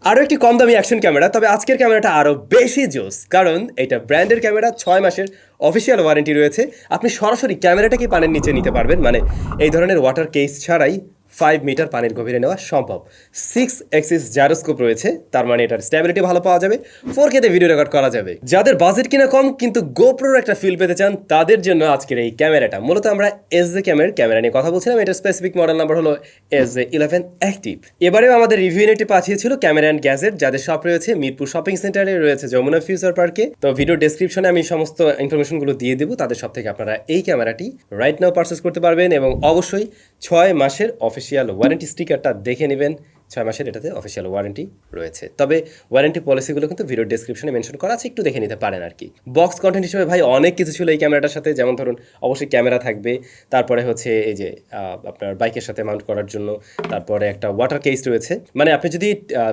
আরও একটি কম দামি অ্যাকশন ক্যামেরা, তবে আজকের ক্যামেরাটা আরও বেশি জোস, কারণ এটা ব্র্যান্ডের ক্যামেরা, 6 মাসের অফিসিয়াল ওয়ারেন্টি রয়েছে। আপনি সরাসরি ক্যামেরাটাকে পানির নিচে নিতে পারবেন, মানে এই ধরনের ওয়াটার কেস ছাড়াই 5 মিটার পানির গভীরে নেওয়া সম্ভব। 6 এক্সিস জাইরোস্কোপ রয়েছে, তার মানে এটার স্ট্যাবিলিটি ভালো পাওয়া যাবে, 4K তে ভিডিও রেকর্ড করা যাবে। যাদের বাজেট কিনা কম কিন্তু গোপ্রোর একটা ফিল পেতে চান, তাদের জন্য আজকের এই ক্যামেরাটা। মূলত আমরা SJCAM এর ক্যামেরা নিয়ে কথা বলছিলাম। এটার স্পেসিফিক মডেল নাম্বার হলো SJ11 অ্যাক্টিভ। এবারেও আমাদের রিভিউ ইউনিটটি পাঠিয়েছিল ক্যামেরা অ্যান্ড গ্যাজেট, যাদের শপ রয়েছে মিরপুর শপিং সেন্টারে, রয়েছে যমুনা ফিউচার পার্কে। তো ভিডিও ডেসক্রিপশনে আমি সমস্ত ইনফরমেশনগুলো দিয়ে দেবো, তাদের সব থেকে আপনারা এই ক্যামেরাটি রাইট নাও পারচেস করতে পারবেন। এবং অবশ্যই 6 মাসের অফিসিয়াল ওয়ারেন্টি স্টিকারটা দেখে নেবেন। 6 মাসের এটাতে অফিসিয়াল ওয়ারেন্টি রয়েছে, তবে ওয়ারেন্টি পলিসিগুলো কিন্তু ভিডিও ডেসক্রিপশনে মেনশন করা আছে, একটু দেখে নিতে পারেন আর কি। বক্স কন্টেন্ট হিসেবে ভাই অনেক কিছু ছিল এই ক্যামেরাটার সাথে, যেমন ধরুন অবশ্যই ক্যামেরা থাকবে, তারপরে হচ্ছে এই যে আপনার বাইকের সাথে মাউন্ট করার জন্য, তারপরে একটা ওয়াটার কেস রয়েছে, মানে আপনি যদি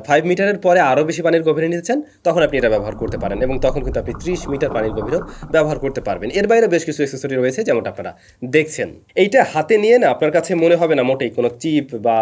5 মিটারের পরে আরও বেশি পানির গভীরে নিতে চান তখন আপনি এটা ব্যবহার করতে পারেন, এবং তখন কিন্তু আপনি 30 মিটার পানির গভীরেও ব্যবহার করতে পারবেন। এর বাইরে বেশ কিছু অ্যাক্সেসরি রয়েছে, যেমনটা আপনারা দেখছেন। এইটা হাতে নিয়ে না আপনার কাছে মনে হবে না মোটেই কোনো চিপ বা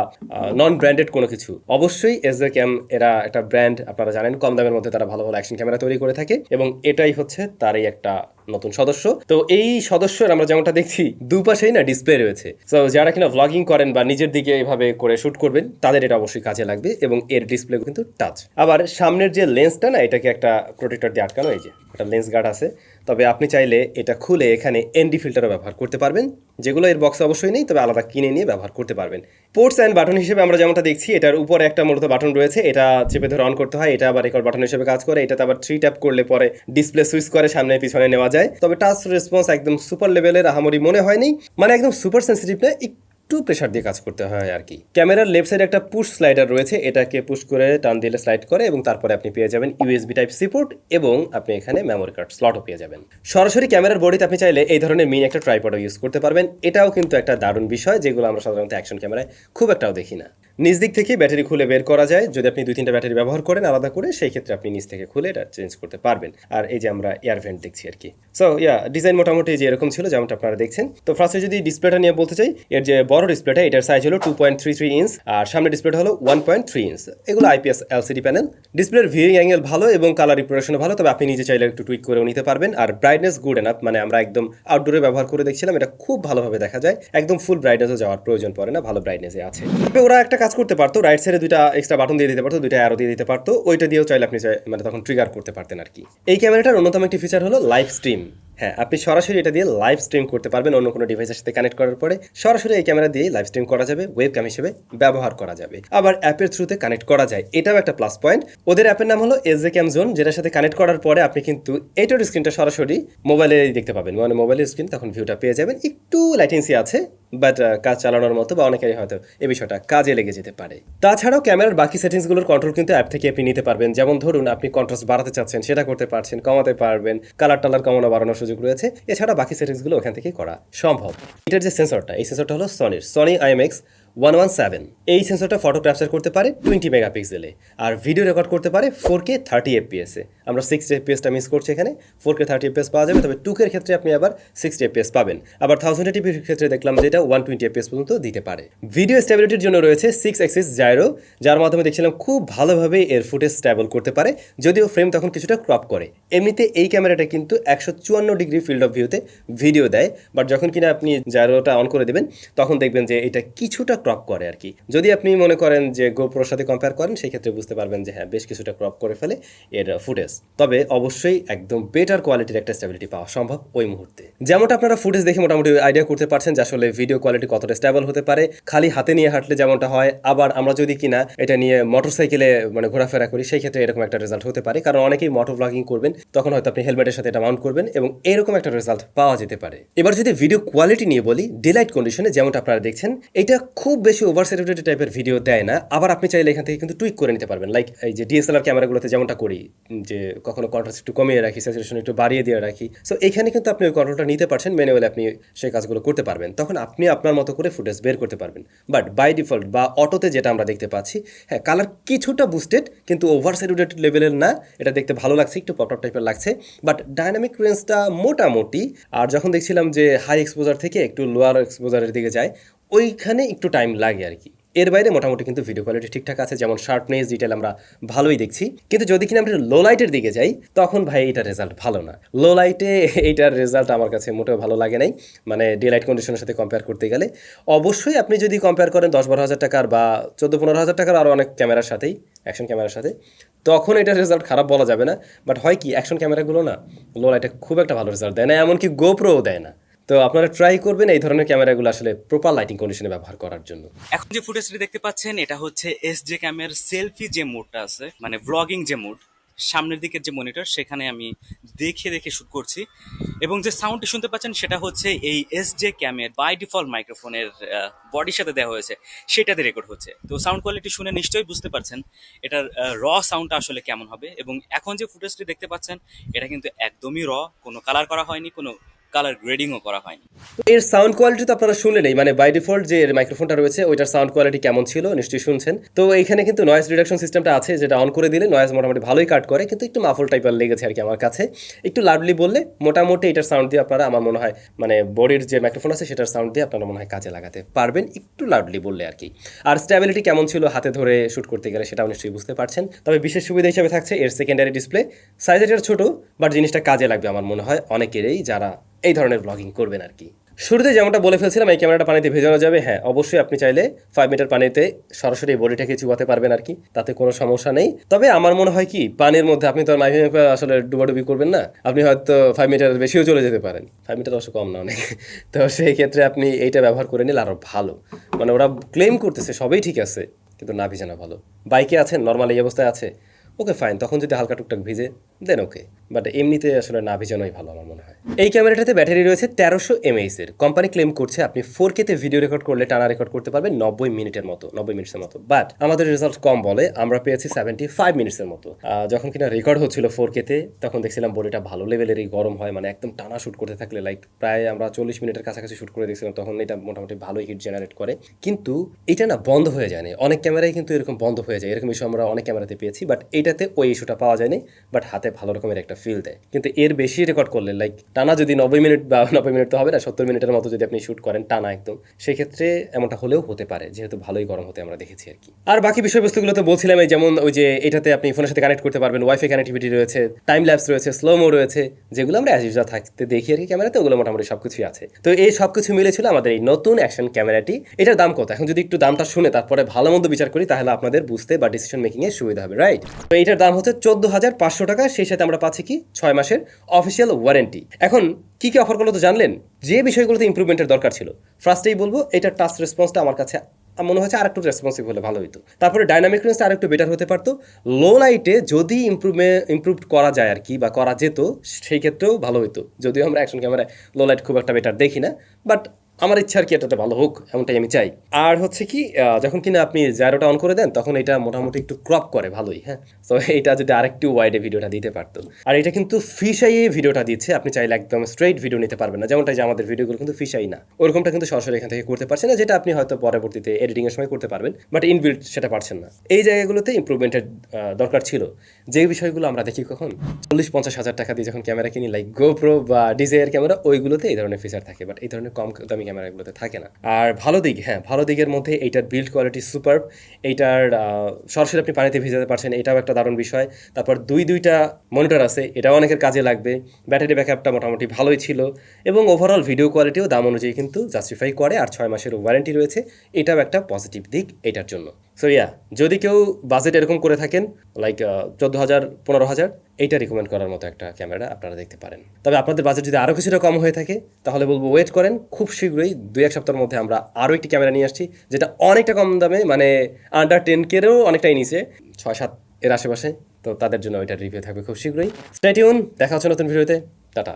নন ব্র্যান্ডেড কোনো কিছু। অবশ্যই SJCAM এরা একটা ব্র্যান্ড, আপনারা জানেন কম দামের মধ্যে তারা ভালো ভালো অ্যাকশন ক্যামেরা তৈরি করে থাকে, এবং এটাই হচ্ছে তারই একটা নতুন সদস্য। তো এই সদস্যের আমরা যেমনটা দেখছি দুপাশেই না ডিসপ্লে রয়েছে, তো যারা কিনা ভ্লগিং করেন বা নিজের দিকে এভাবে করে শুট করবেন তাদের এটা অবশ্যই কাজে লাগবে। এবং এর ডিসপ্লে কিন্তু টাচ। আবার সামনের যে লেন্সটা না, এটাকে একটা প্রোটেক্টর দিয়ে আটকানো, এই যে একটা লেন্স গার্ড আছে। তবে আপনি চাইলে এটা খুলে এখানে ND ফিল্টারও ব্যবহার করতে পারবেন, যেগুলো এর বক্সে অবশ্যই নেই, তবে আলাদা কিনে নিয়ে ব্যবহার করতে পারবেন। পোর্টস অ্যান্ড বাটন হিসেবে আমরা যেমনটা দেখছি, এটার উপরে একটা মূলত বাটন রয়েছে, এটা চেপে ধরে অন করতে হয়, এটা আবার রেকর্ড বাটন হিসেবে কাজ করে। এটাতে আবার 3 ট্যাপ করলে পরে ডিসপ্লে সুইচ করে সামনে পিছনে নেওয়া যায়। তবে টাচ রেসপন্স একদম সুপার লেভেলের আহামরি মনে হয়নি, মানে একদম সুপার সেন্সিটিভ না, একটু প্রেশার দিয়ে কাজ করতে হয় আর কি। ক্যামেরার লেফট সাইডে একটা পুশ স্লাইডার রয়েছে, এটাকে পুশ করে টান দিলে স্লাইড করে, এবং তারপরে আপনি পেয়ে যাবেন USB টাইপ সি পোর্ট, এবং আপনি এখানে মেমোরি কার্ড স্লটও পেয়ে যাবেন। সরাসরি ক্যামেরার বডিতে আপনি চাইলে এই ধরনের মিনি একটা ট্রাইপডও ইউজ করতে পারবেন। এটাও কিন্তু একটা দারুণ বিষয়, যেগুলো আমরা সাধারণত অ্যাকশন ক্যামেরায় খুব একটাও দেখি না। নিজ দিক থেকে ব্যাটারি খুলে বের করা যায়, যদি আপনি 2-3টা ব্যাটারি ব্যবহার করেন আলাদা করে, সেই ক্ষেত্রে আপনি নিজ থেকে খুলে এটা চেঞ্জ করতে পারবেন। আর এই যে আমরা এয়ার ভেন্ট দেখছি আর কি। সো ডিজাইন মোটামুটি যে এরকম ছিল যেমনটা আপনারা দেখছেন। তো ফার্স্টে যদি ডিসপ্লেটা নিয়ে বলতে চাই, এর যে বড় ডিসপ্লেটা, এটার সাইজ হলো 2.33 ইঞ্চ, আর সামনে ডিসপ্লেটা হলো 1.3 ইঞ্চ। এগুলো IPS LCD প্যানেল। ডিসপ্লের ভিউইং অ্যাঙ্গেল ভালো এবং কালার রিপ্রেজেন্টেশন ভালো, তবে আপনি নিজে চাইলে একটু টুইক করেও নিতে পারবেন। আর ব্রাইটনেস গুড এনাফ, মানে আমরা একদম আউটডোরে ব্যবহার করে দেখছিলাম, এটা খুব ভালোভাবে দেখা যায়, একদম ফুল ব্রাইটনেসও যাওয়ার প্রয়োজন পড়ে না, ভালো ব্রাইটনেসে আছে। তবে ওরা একটা কাজ করতে পারতো, রাইট সাইডে 2টা এক্সট্রা বাটন দিয়ে দিতে পারতো, 2টা অ্যারো দিয়ে দিতে পারতো, ওইটা দিয়েও চাইলে আপনি মানে তখন ট্রিগার করতে পারতেন আর কি। এই ক্যামেরাটার অন্যতম একটি ফিচার হলো লাইভ স্ট্রিম। হ্যাঁ, আপনি সরাসরি এটা দিয়ে লাইভ স্ট্রিম করতে পারবেন, অন্য কোনো ডিভাইসের সাথে কানেক্ট করার পরে সরাসরি এই ক্যামেরা দিয়ে লাইভ স্ট্রিম করা যাবে, ওয়েব ক্যাম হিসেবে ব্যবহার করা যাবে। আবার অ্যাপের থ্রুতে কানেক্ট করা যায়, এটাও একটা প্লাস পয়েন্ট। ওদের অ্যাপের নাম হলো SJCAM, যেটার সাথে কানেক্ট করার পরে আপনি কিন্তু এইটার স্ক্রিনটা সরাসরি মোবাইলে দেখতে পাবেন, মানে মোবাইলের স্ক্রিন তখন ভিউটা পেয়ে যাবেন। একটু ল্যাটেন্সি আছে, বাট কাজ চালানোর মতো বা অনেকেরই হয়তো এই বিষয়টা কাজে লেগে যেতে পারে। তাছাড়াও ক্যামেরার বাকি সেটিংসগুলোর কন্ট্রোল কিন্তু অ্যাপ থেকে আপনি নিতে পারবেন। যেমন ধরুন আপনি কন্ট্রাস্ট বাড়াতে চাচ্ছেন, সেটা করতে পারছেন, কমাতে পারবেন, কালার টালার কমানো বাড়ানোর সুযোগ রয়েছে। এছাড়া বাকি সেটিংসগুলো ওখান থেকে করা সম্ভব। এটার যে সেন্সরটা, এই সেন্সরটা হলো সনি IMX117। এই সেন্সরটা ফটো ক্যাপচার করতে পারে 20 মেগাপিক্সেলে, আর ভিডিও রেকর্ড করতে পারে 4K 30 FPS এ। আমরা 60 FPS মিস করছি, এখানে 4K 30 FPS পাওয়া যাবে, তবে 2K এর ক্ষেত্রে আপনি আবার 60 FPS পাবেন। আবার 1080p এর ক্ষেত্রে দেখলাম যে এটা 120 FPS পর্যন্ত দিতে পারে। ভিডিও স্টেবিলিটির জন্য রয়েছে 6 অ্যাক্সিস জাইরো, যার মাধ্যমে দেখছিলাম খুব ভালোভাবে এর ফুটেজ স্টেবল করতে পারে, যদিও ফ্রেম তখন কিছুটা ক্রপ করে। এমনিতে এই ক্যামেরাটা কিন্তু 154 ডিগ্রি ফিল্ড অফ ভিউতে ভিডিও দেয়, বাট যখন কিনা আপনি জাইরোটা অন করে দেবেন তখন দেখবেন যে এটা কিছুটা ক্রপ করে আর কি। যদি আপনি মনে করেন যে গোপ্রোর সাথে কম্পেয়ার করেন, সেই ক্ষেত্রে বুঝতে পারবেন যে হ্যাঁ, বেশ কিছুটা ক্রপ করে ফেলে এর ফুটেজ। তবে অবশ্যই একদম বেটার কোয়ালিটির একটা স্টেবিলিটি পাওয়া সম্ভব ওই মুহূর্তে। যেমনটা আপনারা ফুটেজ দেখে মোটামুটি আইডিয়া করতে পারছেন যে আসলে ভিডিও কোয়ালিটি কতটা স্টেবল হতে পারে খালি হাতে নিয়ে হাঁটলে যেমনটা হয়। আবার আমরা যদি কিনা এটা নিয়ে মোটরসাইকেলে মানে ঘোরাফেরা করি, সেই ক্ষেত্রে এরকম একটা রেজাল্ট হতে পারে, কারণ অনেকেই মোটর ব্লগিং করবেন, তখন হয়তো আপনি হেলমেটের সাথে এটা মাউন্ট করবেন এবং এরকম একটা রেজাল্ট পাওয়া যেতে পারে। এবার যদি ভিডিও কোয়ালিটি নিয়ে বলি, ডেলাইট কন্ডিশনে যেমনটা আপনারা দেখছেন, এটা খুব বেশি ওভার স্যাচুরেটেড টাইপের ভিডিও দেয় না। আবার আপনি চাইলে এখান থেকে কিন্তু টুইক করে নিতে পারবেন, লাইক এই যে DSLR ক্যামেরাগুলোতে যেমনটা করি, যে কখনো কন্ট্রাস্ট একটু কমিয়ে রাখি, স্যাচুরেশন একটু বাড়িয়ে দিয়ে রাখি। সো এখানে কিন্তু আপনি ওই কন্ট্রোলটা নিতে পারছেন, ম্যানুয়ালি আপনি সেই কাজগুলো করতে পারবেন, তখন আপনি আপনার মতো করে ফুটেজ বের করতে পারবেন। বাট বাই ডিফল্ট বা অটোতে যেটা আমরা দেখতে পাচ্ছি, হ্যাঁ কালার কিছুটা বুস্টেড, কিন্তু ওভার স্যাচুরেটেড লেভেলের না। এটা দেখতে ভালো লাগছে, একটু পপ আপ টাইপের লাগছে, বাট ডাইনামিক রেঞ্জটা মোটামুটি। আর যখন দেখছিলাম যে হাই এক্সপোজার থেকে একটু লোয়ার এক্সপোজারের দিকে যায়, ওইখানে একটু টাইম লাগে আর কি। এর বাইরে মোটামুটি কিন্তু ভিডিও কোয়ালিটি ঠিকঠাক আছে, যেমন শার্পনেস ডিটেল আমরা ভালোই দেখছি। কিন্তু যদি কিনা আমরা লো লাইটের দিকে যাই তখন ভাই এটার রেজাল্ট ভালো না। লো লাইটে এইটার রেজাল্ট আমার কাছে মোটেও ভালো লাগে নাই, মানে ডে লাইট কন্ডিশনের সাথে কম্পেয়ার করতে গেলে। অবশ্যই আপনি যদি কম্পেয়ার করেন 10-12 হাজার টাকার বা 14-15 হাজার টাকার আরও অনেক ক্যামেরার সাথেই, অ্যাকশন ক্যামেরার সাথে, তখন এটার রেজাল্ট খারাপ বলা যাবে না। বাট হয় কি, অ্যাকশন ক্যামেরাগুলো না লো লাইটে খুব একটা ভালো রেজাল্ট দেয় না, এমনকি গোপ্রোও দেয় না। তো আপনারা ট্রাই করবেন এই ধরনের ক্যামেরাগুলো আসলে প্রপার লাইটিং কন্ডিশনে ব্যবহার করার জন্য। এখন যে ফুটেজটি দেখতে পাচ্ছেন এটা হচ্ছে এসজে ক্যামের সেলফি যে মোডটা আছে, মানে ব্লগিং যে মোড, সামনের দিকের যে মনিটর সেখানে আমি দেখে দেখে শুট করছি। এবং যে সাউন্ডটি শুনতে পাচ্ছেন সেটা হচ্ছে এই এসজে ক্যামের বাই ডিফল্ট মাইক্রোফোনের বডির সাথে দেওয়া হয়েছে সেটাতে রেকর্ড হচ্ছে। তো সাউন্ড কোয়ালিটি শুনে নিশ্চয়ই বুঝতে পারছেন এটার র সাউন্ডটা আসলে কেমন হবে। এবং এখন যে ফুটেজটি দেখতে পাচ্ছেন এটা কিন্তু একদমই র, কোনো কালার করা হয়নি, কোনো কালার গ্রেডিংও করা হয়নি। এর সাউন্ড কোয়ালিটি তো আপনারা শুনলেনই, মানে বাই ডিফল্ট যে মাইক্রোফোনটা রয়েছে ওইটার সাউন্ড কোয়ালিটি কেমন ছিল নিশ্চয়ই শুনছেন। তো এইখানে কিন্তু নয়েজ রিডাকশন সিস্টেমটা আছে, যেটা অন করে দিলে নয়েজ মোটামুটি ভালোই কাট করে, কিন্তু একটু মাফল টাইপের লেগেছে আর কি আমার কাছে। একটু লাউডলি বললে মোটামুটি এটার সাউন্ড দিয়ে আপনারা, আমার মনে হয় মানে বডির যে মাইক্রোফোন আছে সেটার সাউন্ড দিয়ে আপনারা মনে হয় কাজে লাগাতে পারবেন, একটু লাউডলি বললে আর কি। আর স্ট্যাবিলিটি কেমন ছিল হাতে ধরে শ্যুট করতে গেলে সেটাও নিশ্চয়ই বুঝতে পারছেন। তবে বিশেষ সুবিধা হিসেবে থাকছে এর সেকেন্ডারি ডিসপ্লে। সাইজ এটার ছোটো, বাট জিনিসটা কাজে লাগবে আমার মনে হয় অনেকেরই, যারা এই ধরনের ব্লগিং করবেন আর কি। শুরুতে যেমনটা বলে ফেলছিলাম এই ক্যামেরাটা পানিতে ভেজানো যাবে। হ্যাঁ, অবশ্যই আপনি চাইলে 5 মিটার পানিতে সরাসরি বডিটাকে চুবাতে পারবেন আর কি, তাতে কোনো সমস্যা নেই। তবে আমার মনে হয় কি, পানির মধ্যে আপনি তো আর মাইভে আসলে ডুবাডুবি করবেন না, আপনি হয়তো 5 মিটার বেশিও চলে যেতে পারেন। 5 মিটার অবশ্য কম না অনেক। তো সেই ক্ষেত্রে আপনি এইটা ব্যবহার করে নিলে আরও ভালো। মানে ওরা ক্লেম করতেছে সবই ঠিক আছে, কিন্তু না ভিজানো ভালো। বাইকে আছেন, নর্মাল এই অবস্থায় আছে, ওকে ফাইন, তখন যদি হালকা টুকটাক ভিজে দেন ওকে, বাট এমনিতে আসলে না ভিজানোই ভালো আমার মনে হয়। এই ক্যামেরাটাতে ব্যাটারি রয়েছে 1300 mAh এর। কোম্পানি ক্লেম করছে আপনি 4K তে ভিডিও রেকর্ড করলে টানা রেকর্ড করতে পারবেন 90 মিনিটের মতো, 90 মিনিটের মতো। বাট আমাদের রেজাল্ট কম বলে আমরা পেয়েছি 75 মিনিটসের মতো। যখন কিনা রেকর্ড হচ্ছিল 4K তে তখন দেখছিলাম বডিটা ভালো লেভেলেরই গরম হয়, মানে একদম টানা শ্যুট করতে থাকলে লাইক প্রায় আমরা 40 মিনিটের কাছাকাছি শ্যুট করে দেখছিলাম, তখন এটা মোটামুটি ভালোই হিট জেনারেট করে। কিন্তু এটা না বন্ধ হয়ে যায় না, অনেক ক্যামেরাই কিন্তু এরকম বন্ধ হয়ে যায়, এরকম ইস্যু আমরা অনেক ক্যামেরাতে পেয়েছি, বাট এইটাতে ওই ইস্যুটা পাওয়া যায়নি। বাট হাতে ভালো রকমের একটা ফিল দেয়। কিন্তু এর বেশি রেকর্ড করলে লাইক টানা যদি 90 মিনিট বা 90 মিনিট তো হবে না, 70 মিনিটের মতো যদি আপনি শ্যুট করেন টানা একদম, সেক্ষেত্রে এমনটা হলেও হতে পারে, যেহেতু ভালোই গরম হতে আমরা দেখেছি আর কি। আর বাকি বিষয়বস্তুগুলো তো বলছিলাম, এই যেমন ওই যে এটাতে আপনি ফোনের সাথে কানেক্ট করতে পারবেন, ওয়াইফাই কানেক্টিভিটি রয়েছে, টাইম ল্যাপস রয়েছে, স্লোমো রয়েছে, যেগুলো আমরা অ্যাজ ইউজুয়াল থাকতে দেখি আর কি ক্যামেরাতে, ওগুলো মোটামুটি সব কিছুই আছে। তো এই সব কিছু মিলেছিল আমাদের এই নতুন অ্যাকশন ক্যামেরাটি। এটার দাম কত? এখন যদি একটু দামটা শুনে তারপরে ভালো মন্দ বিচার করি তাহলে আপনাদের বুঝতে বা ডিসিশন মেকিংয়ে সুবিধা হবে, রাইট? তো এইটার দাম হচ্ছে 14,500 টাকা, সেই সাথে আমরা পাচ্ছি কি 6 মাসের অফিসিয়াল ওয়ারেন্টি। এখন কি কি অফার করলো তো জানলেন? যে বিষয়গুলোতে ইমপ্রুভমেন্টের দরকার ছিল, ফার্স্টেই বলবো এটার টাচ রেসপন্সটা আমার কাছে মনে হচ্ছে আরেকটু রেসপন্সিভ হলে ভালো হতো। তারপরে ডাইনামিক রেঞ্জটা আরেকটু বেটার হতে পারতো। লো লাইটে যদি ইমপ্রুভ করা যায় আর কি, বা করা যেত, সেই ক্ষেত্রেও ভালো হতো। যদিও আমরা অ্যাকশন ক্যামেরায় লো লাইট খুব একটা বেটার দেখি না, বাট আমার ইচ্ছা আর কি এটাতে ভালো হোক, এমনটাই আমি চাই। আর হচ্ছে কি, যখন কিনা আপনি জায়রোটা অন করে দেন তখন এটা মোটামুটি একটু ক্রপ করে ভালোই, হ্যাঁ। তো এটা যদি আরেকটু ওয়াইডে ভিডিওটা দিতে পারতো। আর এটা কিন্তু ফিশাই ভিডিওটা দিচ্ছে, আপনি চাইলে একদম স্ট্রেইট ভিডিও নিতে পারবেন না, যেমনটা যে আমাদের ভিডিওগুলো কিন্তু ফিশাই না, ওরকমটা কিন্তু সরাসরি এখান থেকে করতে পারছেন না, যেটা আপনি হয়তো পরবর্তীতে এডিটিংয়ের সময় করতে পারবেন, বাট ইনবিল্ট সেটা পারছেন না। এই জায়গাগুলোতে ইমপ্রুভমেন্টের দরকার ছিল। যে বিষয়গুলো আমরা দেখি কখন 40-50 হাজার টাকা দিয়ে যখন ক্যামেরা কিনি, লাইক গোপ্রো বা ডিজেআর ক্যামেরা, ওইগুলোতে এই ধরনের ফিচার থাকে, বাট এই ধরনের কম দামি ক্যামেরাগুলোতে থাকে না। আর ভালো দিক, হ্যাঁ, ভালো দিকের মধ্যে এইটার বিল্ড কোয়ালিটি সুপার। এইটার সরাসরি আপনি পানিতে ভিজাতে পারছেন, এটাও একটা দারুণ বিষয়। তারপর দুইটা মনিটর আছে, এটাও অনেকের কাজে লাগবে। ব্যাটারি ব্যাকআপটা মোটামুটি ভালোই ছিল, এবং ওভারঅল ভিডিও কোয়ালিটিও দাম অনুযায়ী কিন্তু জাস্টিফাই করে। আর 6 মাসের ওয়ারেন্টি রয়েছে, এটাও একটা পজিটিভ দিক এটার জন্য। সো ইয়া, যদি কেউ বাজেট এরকম করে থাকেন লাইক 14,000 15,000, এইটা রিকমেন্ড করার মতো একটা ক্যামেরা আপনারা দেখতে পারেন। তবে আপনাদের বাজেট যদি আরও কিছুটা কম হয়ে থাকে তাহলে বলবো ওয়েট করেন, খুব শীঘ্রই 2-1 সপ্তাহের মধ্যে আমরা আরও একটি ক্যামেরা নিয়ে আসছি, যেটা অনেকটা কম দামে, মানে আন্ডার 10K-ও অনেকটাই নিচে, 6-7 এর আশেপাশে। তো তাদের জন্য ওইটার রিভিউ থাকবে খুব শীঘ্রই। স্টে টিউন, দেখা হচ্ছে নতুন ভিডিওতে। টাটা।